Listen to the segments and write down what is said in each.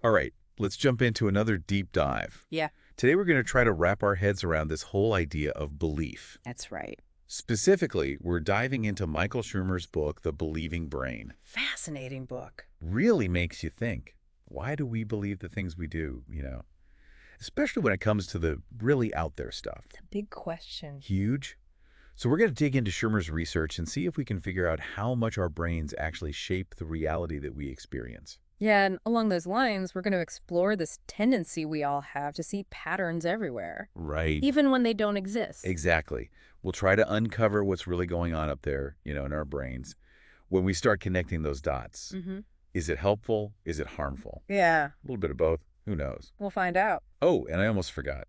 All right, let's jump into another deep dive. Yeah, Today we're going to try to wrap our heads around this whole idea of belief. that's right. Specifically, we're diving into Michael Shermer's book, The Believing Brain. Fascinating book. Really makes you think, why do we believe the things we do? Especially when it comes to the really out there stuff. It's a big question. Huge. So we're going to dig into Shermer's research and see if we can figure out how much our brains actually shape the reality that we experience. Yeah, and along those lines, we're going to explore this tendency we all have to see patterns everywhere, Right. even when they don't exist. Exactly. We'll try to uncover what's really going on up there, in our brains. When we start connecting those dots, Mm-hmm. is it helpful? Is it harmful? Yeah, A little bit of both. Who knows? we'll find out. Oh, and I almost forgot.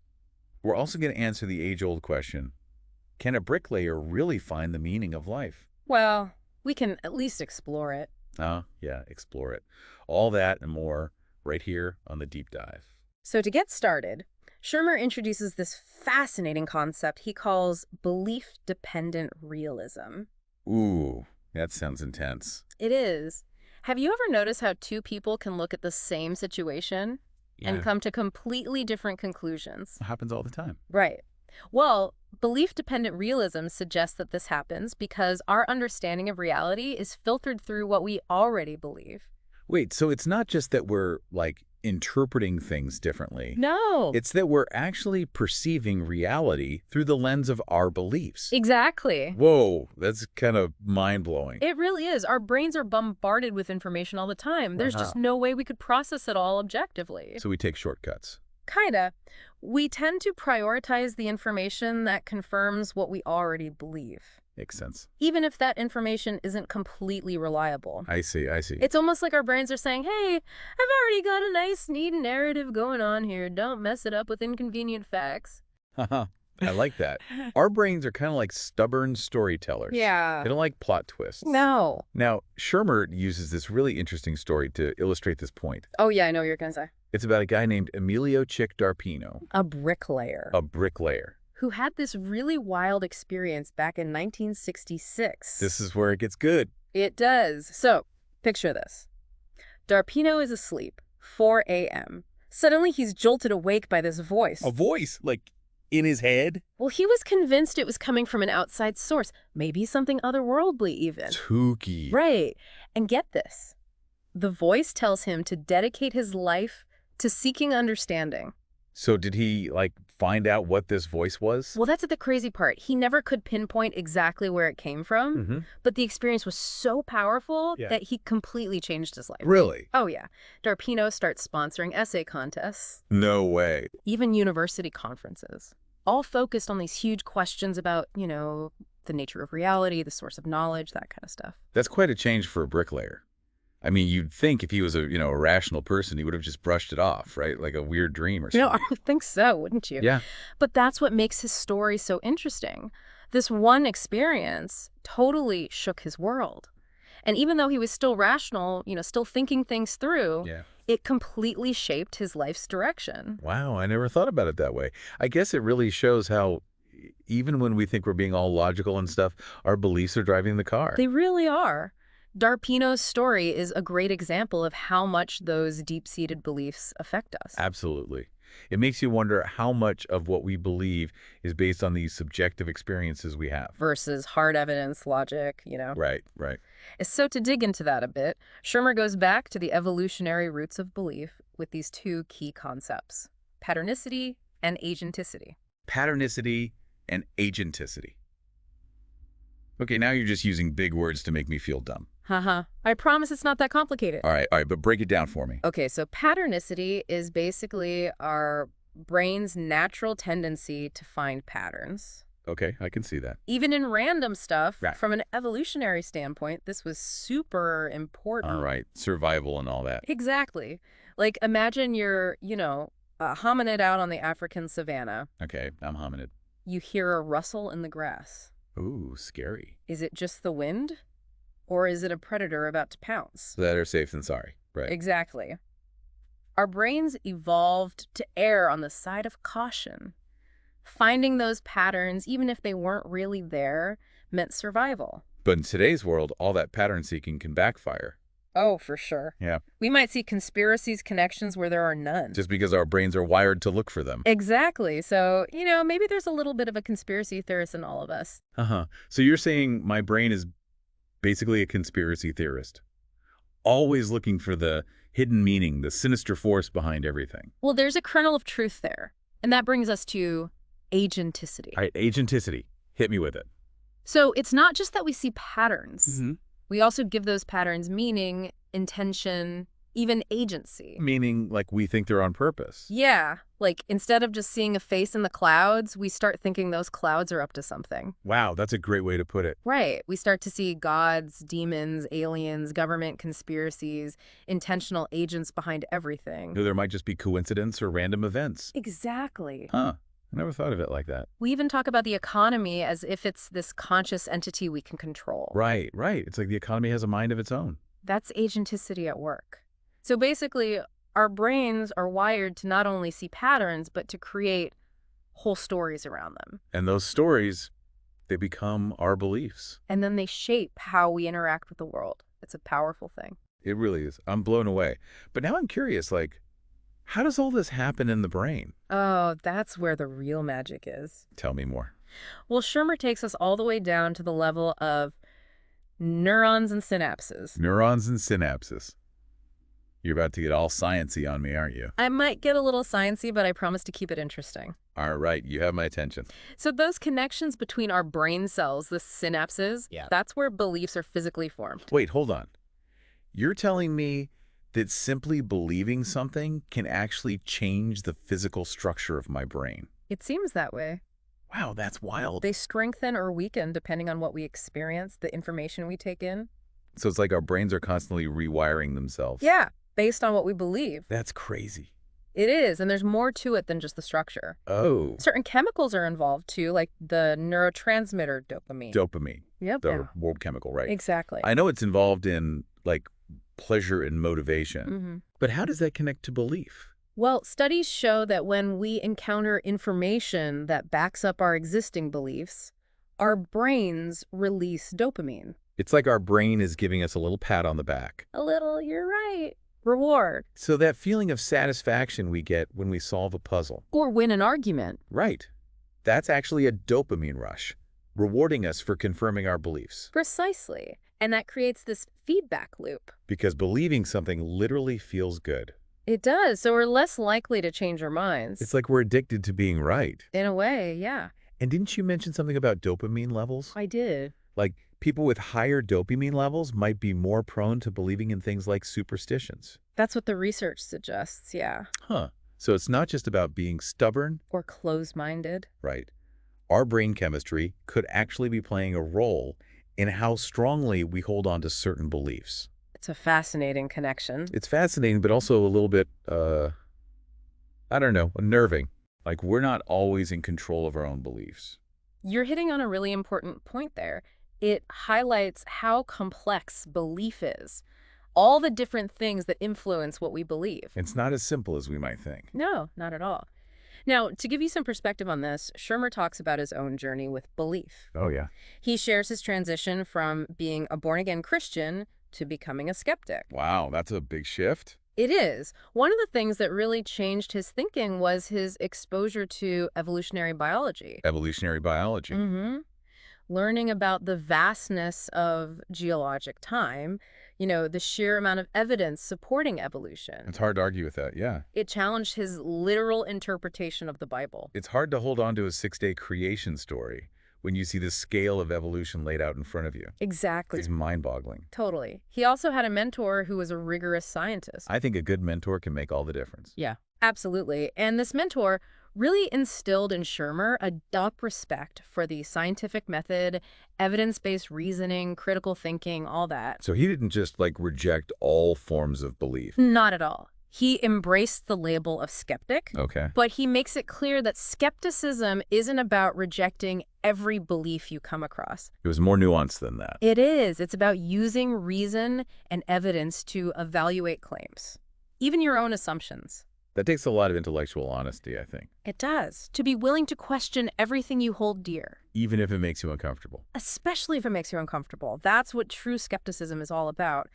We're also going to answer the age-old question, can a bricklayer really find the meaning of life? Well, we can at least explore it. Yeah, explore it. All that and more right here on the Deep Dive. So to get started, Shermer introduces this fascinating concept he calls belief-dependent realism. Ooh, that sounds intense. It is. Have you ever noticed how two people can look at the same situation and come to completely different conclusions? It happens all the time. Right. Well, belief-dependent realism suggests that this happens because our understanding of reality is filtered through what we already believe. Wait, so it's not just that we're, interpreting things differently. No. It's that we're actually perceiving reality through the lens of our beliefs. Exactly. Whoa, that's kind of mind-blowing. It really is. Our brains are bombarded with information all the time. There's just no way we could process it all objectively. So we take shortcuts. Kinda. We tend to prioritize the information that confirms what we already believe, Makes sense. even if that information isn't completely reliable. I see. It's almost like our brains are saying, hey, I've already got a nice, neat narrative going on here. Don't mess it up with inconvenient facts. Haha, I like that. Our brains are kind of like stubborn storytellers. Yeah. They don't like plot twists. No. Now, Shermer uses this really interesting story to illustrate this point. Oh, yeah, I know what you're going to say. It's about a guy named Emilio Chick D'Arpino, A bricklayer. a bricklayer. Who had this really wild experience back in 1966. This is where it gets good. It does. So, picture this. D'Arpino is asleep, 4 a.m. Suddenly, he's jolted awake by this voice. A voice, in his head? Well, he was convinced it was coming from an outside source, maybe something otherworldly even. Spooky. Right. And get this. The voice tells him to dedicate his life to seeking understanding. So did he, find out what this voice was? Well, that's the crazy part. He never could pinpoint exactly where it came from, but the experience was so powerful that he completely changed his life. Really? Oh, yeah. D'Arpino starts sponsoring essay contests, No way. even university conferences, all focused on these huge questions about, the nature of reality, the source of knowledge, that kind of stuff. That's quite a change for a bricklayer. I mean, you'd think if he was a rational person, he would have just brushed it off, right? Like a weird dream or something. I would think so, wouldn't you? Yeah. But that's what makes his story so interesting. This one experience totally shook his world. And even though he was still rational, still thinking things through, it completely shaped his life's direction. Wow, I never thought about it that way. I guess it really shows how even when we think we're being all logical and stuff, our beliefs are driving the car. They really are. D'Arpino's story is a great example of how much those deep-seated beliefs affect us. Absolutely. It makes you wonder how much of what we believe is based on these subjective experiences we have. Versus hard evidence, logic, Right. So to dig into that a bit, Shermer goes back to the evolutionary roots of belief with these two key concepts, patternicity and agenticity. Patternicity and agenticity. Okay, now you're just using big words to make me feel dumb. Haha. I promise it's not that complicated. All right, but break it down for me. Okay, so patternicity is basically our brain's natural tendency to find patterns. Okay, I can see that. Even in random stuff, Right. from an evolutionary standpoint, this was super important. All right, survival and all that. Exactly. Like, imagine you're, a hominid out on the African savanna. Okay, I'm hominid. You hear a rustle in the grass. Ooh, scary. Is it just the wind? Or is it a predator about to pounce? Better safe than sorry. Right. Exactly. Our brains evolved to err on the side of caution. Finding those patterns, even if they weren't really there, meant survival. But in today's world, all that pattern seeking can backfire. Oh, for sure. Yeah. We might see conspiracies connections where there are none. Just because our brains are wired to look for them. Exactly. So, maybe there's a little bit of a conspiracy theorist in all of us. Uh-huh. So you're saying my brain is basically a conspiracy theorist, always looking for the hidden meaning, the sinister force behind everything. Well, there's a kernel of truth there. And that brings us to agenticity. All right, agenticity. Hit me with it. So it's not just that we see patterns. Mm-hmm. We also give those patterns meaning, intention, even agency. Meaning, like, we think they're on purpose. Yeah. Like, instead of just seeing a face in the clouds, we start thinking those clouds are up to something. Wow, that's a great way to put it. Right. We start to see gods, demons, aliens, government conspiracies, intentional agents behind everything. There might just be coincidence or random events. Exactly. Huh. I never thought of it like that. We even talk about the economy as if it's this conscious entity we can control. Right, right. It's like the economy has a mind of its own. That's agenticity at work. So basically, our brains are wired to not only see patterns, but to create whole stories around them. And those stories, they become our beliefs. And then they shape how we interact with the world. It's a powerful thing. It really is. I'm blown away. But now I'm curious, like, how does all this happen in the brain? Oh, that's where the real magic is. Tell me more. Well, Shermer takes us all the way down to the level of neurons and synapses. Neurons and synapses. You're about to get all sciencey on me, aren't you? I might get a little sciencey, but I promise to keep it interesting. All right, you have my attention. So those connections between our brain cells, the synapses, that's where beliefs are physically formed. Wait, hold on. You're telling me that simply believing something can actually change the physical structure of my brain? It seems that way. Wow, that's wild. They strengthen or weaken depending on what we experience, the information we take in. So it's like our brains are constantly rewiring themselves. Yeah, based on what we believe. That's crazy. It is, and there's more to it than just the structure. Oh. Certain chemicals are involved too, like the neurotransmitter dopamine. Dopamine. Yep. The world chemical, right? Exactly. I know it's involved in, like, pleasure and motivation. Mm-hmm. But how does that connect to belief? Well, studies show that when we encounter information that backs up our existing beliefs, our brains release dopamine. It's like our brain is giving us a little pat on the back. A little, you're right. Reward. So that feeling of satisfaction we get when we solve a puzzle. Or win an argument. Right. That's actually a dopamine rush, rewarding us for confirming our beliefs. Precisely. And that creates this feedback loop. Because believing something literally feels good. It does, so we're less likely to change our minds. It's like we're addicted to being right. In a way, yeah. And didn't you mention something about dopamine levels? I did. Like, people with higher dopamine levels might be more prone to believing in things like superstitions. That's what the research suggests, yeah. Huh. So it's not just about being stubborn. Or closed-minded. Right. Our brain chemistry could actually be playing a role in how strongly we hold on to certain beliefs. It's a fascinating connection. It's fascinating, but also a little bit, I don't know, unnerving. Like, we're not always in control of our own beliefs. You're hitting on a really important point there. It highlights how complex belief is. All the different things that influence what we believe. It's not as simple as we might think. No, not at all. Now, to give you some perspective on this, Shermer talks about his own journey with belief. Oh, yeah. He shares his transition from being a born-again Christian to becoming a skeptic. Wow, that's a big shift. It is. One of the things that really changed his thinking was his exposure to evolutionary biology. Evolutionary biology. Mm-hmm. Learning about the vastness of geologic time, the sheer amount of evidence supporting evolution. It's hard to argue with that, yeah. It challenged his literal interpretation of the Bible. It's hard to hold on to a 6-day creation story when you see the scale of evolution laid out in front of you. Exactly. It's mind-boggling. Totally. He also had a mentor who was a rigorous scientist. I think a good mentor can make all the difference. Yeah, absolutely. And this mentor really instilled in Shermer a deep respect for the scientific method, evidence-based reasoning, critical thinking, all that. So he didn't just, like, reject all forms of belief. Not at all. He embraced the label of skeptic, Okay. but he makes it clear that skepticism isn't about rejecting every belief you come across. It was more nuanced than that. It is. It's about using reason and evidence to evaluate claims, even your own assumptions. That takes a lot of intellectual honesty, I think. It does. To be willing to question everything you hold dear. Even if it makes you uncomfortable. Especially if it makes you uncomfortable. That's what true skepticism is all about.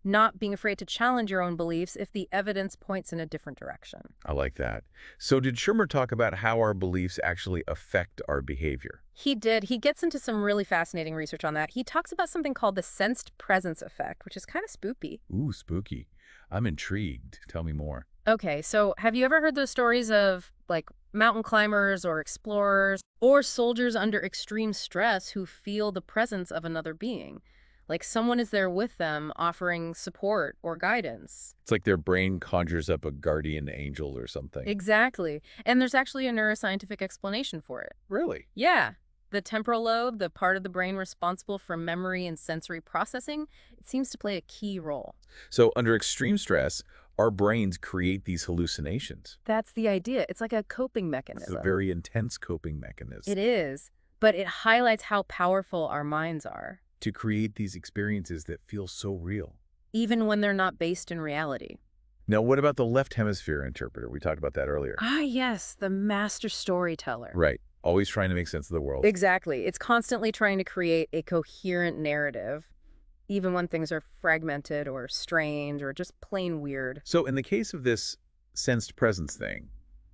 not being afraid to challenge your own beliefs if the evidence points in a different direction. I like that. So did Shermer talk about how our beliefs actually affect our behavior? He did. He gets into some really fascinating research on that. He talks about something called the sensed presence effect, which is kind of spooky. Ooh, spooky. I'm intrigued. Tell me more. Okay, so have you ever heard those stories of, like, mountain climbers or explorers or soldiers under extreme stress who feel the presence of another being? Like someone is there with them offering support or guidance. It's like their brain conjures up a guardian angel or something. Exactly. And there's actually a neuroscientific explanation for it. Really? Yeah. The temporal lobe, the part of the brain responsible for memory and sensory processing, it seems to play a key role. So under extreme stress, our brains create these hallucinations. That's the idea. It's like a coping It's mechanism. a very intense coping mechanism. It is, but it highlights how powerful our minds are, To create these experiences that feel so real. even when they're not based in reality. Now, what about the left hemisphere interpreter? We talked about that earlier. Ah, yes, the master storyteller. Right. Always trying to make sense of the world. Exactly. It's constantly trying to create a coherent narrative, even when things are fragmented or strange or just plain weird. So in the case of this sensed presence thing,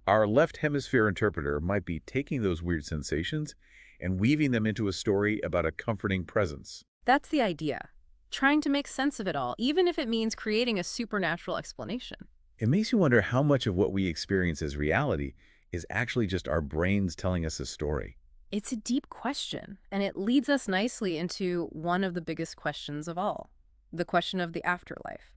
our left hemisphere interpreter might be taking those weird sensations and weaving them into a story about a comforting presence. That's the idea. Trying to make sense of it all, even if it means creating a supernatural explanation. It makes you wonder how much of what we experience as reality is actually just our brains telling us a story. It's a deep question, and it leads us nicely into one of the biggest questions of all, the question of the afterlife.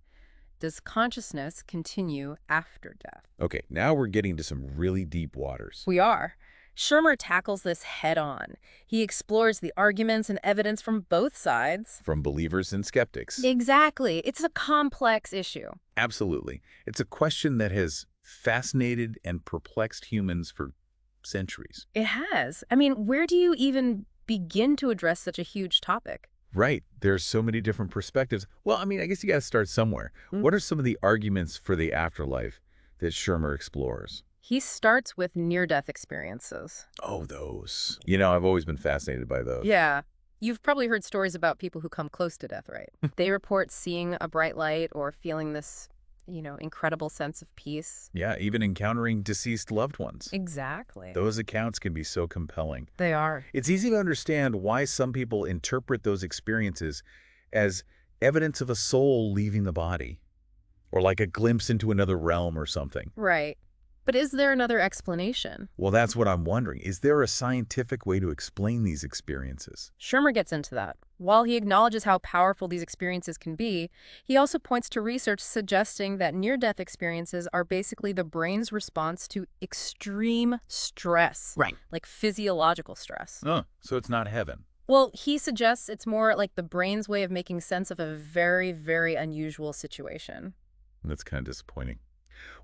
Does consciousness continue after death? Okay, now we're getting to some really deep waters. We are. Shermer tackles this head-on. He explores the arguments and evidence from both sides. From believers and skeptics. Exactly. It's a complex issue. Absolutely. It's a question that has fascinated and perplexed humans for centuries. It has. I mean, where do you even begin to address such a huge topic? Right. There's so many different perspectives. Well, I mean, I guess you got to start somewhere. What are some of the arguments for the afterlife that Shermer explores? He starts with near-death experiences. Oh, those. You know, I've always been fascinated by those. Yeah. You've probably heard stories about people who come close to death, right? They report seeing a bright light or feeling this, incredible sense of peace. Yeah, even encountering deceased loved ones. Exactly. Those accounts can be so compelling. They are. It's easy to understand why some people interpret those experiences as evidence of a soul leaving the body, or like a glimpse into another realm or something. Right. But is there another explanation? Well, that's what I'm wondering. Is there a scientific way to explain these experiences? Shermer gets into that. While he acknowledges how powerful these experiences can be, he also points to research suggesting that near-death experiences are basically the brain's response to extreme stress. Right. Like physiological stress. Oh, so it's not heaven. Well, he suggests it's more like the brain's way of making sense of a very, very unusual situation. That's kind of disappointing.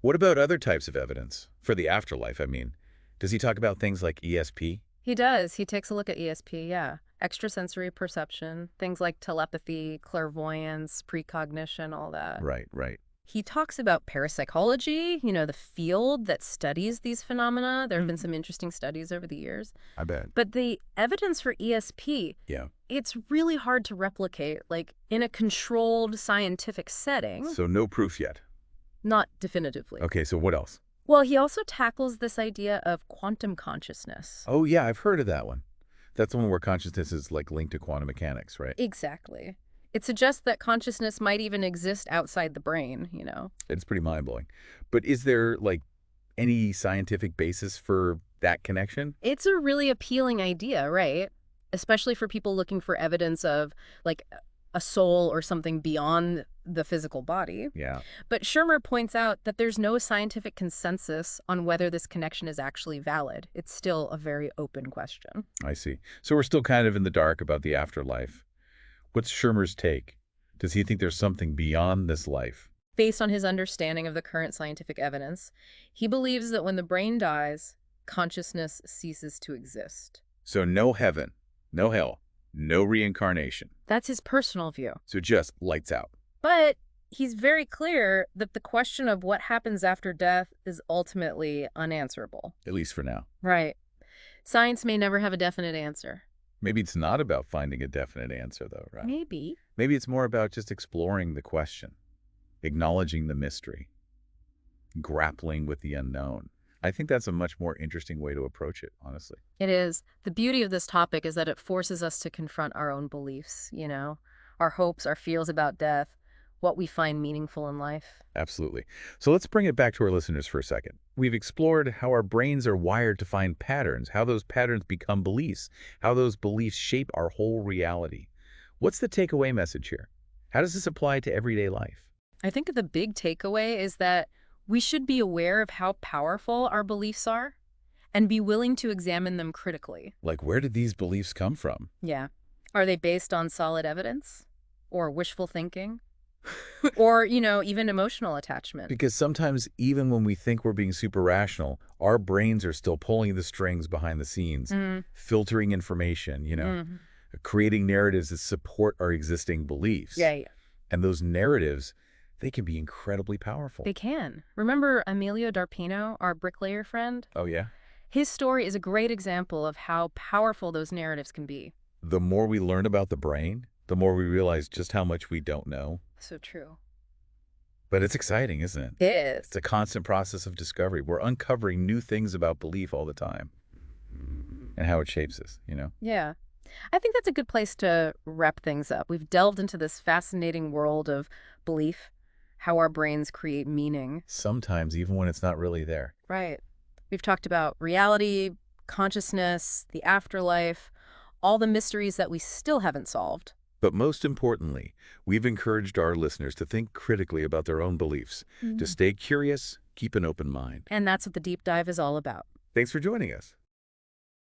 What about other types of evidence? For the afterlife, I mean. Does he talk about things like ESP? He does. He takes a look at ESP, yeah. Extrasensory perception, things like telepathy, clairvoyance, precognition, all that. Right, right. He talks about parapsychology, the field that studies these phenomena. There have been some interesting studies over the years. I bet. But the evidence for ESP, Yeah. it's really hard to replicate, like in a controlled scientific setting. So no proof yet. Not definitively. Okay, so what else? Well, he also tackles this idea of quantum consciousness. Oh, yeah, I've heard of that one. That's the one where consciousness is like linked to quantum mechanics, right? Exactly. It suggests that consciousness might even exist outside the brain, It's pretty mind-blowing. But is there, like, any scientific basis for that connection? It's a really appealing idea, right? Especially for people looking for evidence of, like, a soul or something beyond the physical body. Yeah. But Shermer points out that there's no scientific consensus on whether this connection is actually valid. It's still a very open question. I see. So we're still kind of in the dark about the afterlife. What's Shermer's take? Does he think there's something beyond this life? Based on his understanding of the current scientific evidence, he believes that when the brain dies, consciousness ceases to exist. So no heaven, no hell, no reincarnation. That's his personal view. So just lights out. But he's very clear that the question of what happens after death is ultimately unanswerable. At least for now. Right. Science may never have a definite answer. Maybe it's not about finding a definite answer, though, right? Maybe. Maybe it's more about just exploring the question, acknowledging the mystery, grappling with the unknown. I think that's a much more interesting way to approach it, honestly. It is. The beauty of this topic is that it forces us to confront our own beliefs, our hopes, our fears about death, what we find meaningful in life. Absolutely. So let's bring it back to our listeners for a second. We've explored how our brains are wired to find patterns, how those patterns become beliefs, how those beliefs shape our whole reality. What's the takeaway message here? How does this apply to everyday life? I think the big takeaway is that we should be aware of how powerful our beliefs are and be willing to examine them critically. Like, where did these beliefs come from? Yeah. Are they based on solid evidence? Or wishful thinking? Or, even emotional attachment? Because sometimes, even when we think we're being super rational, our brains are still pulling the strings behind the scenes, filtering information, creating narratives that support our existing beliefs. Yeah. And those narratives, they can be incredibly powerful. They can. Remember Emilio Darpino, our bricklayer friend? Oh, yeah? His story is a great example of how powerful those narratives can be. The more we learn about the brain, the more we realize just how much we don't know. So true. But it's exciting, isn't it? It is. It's a constant process of discovery. We're uncovering new things about belief all the time and how it shapes us. Yeah. I think that's a good place to wrap things up. We've delved into this fascinating world of belief, how our brains create meaning. Sometimes even when it's not really there. Right. We've talked about reality, consciousness, the afterlife, all the mysteries that we still haven't solved. But most importantly, we've encouraged our listeners to think critically about their own beliefs, to stay curious, keep an open mind. And that's what the deep dive is all about. Thanks for joining us.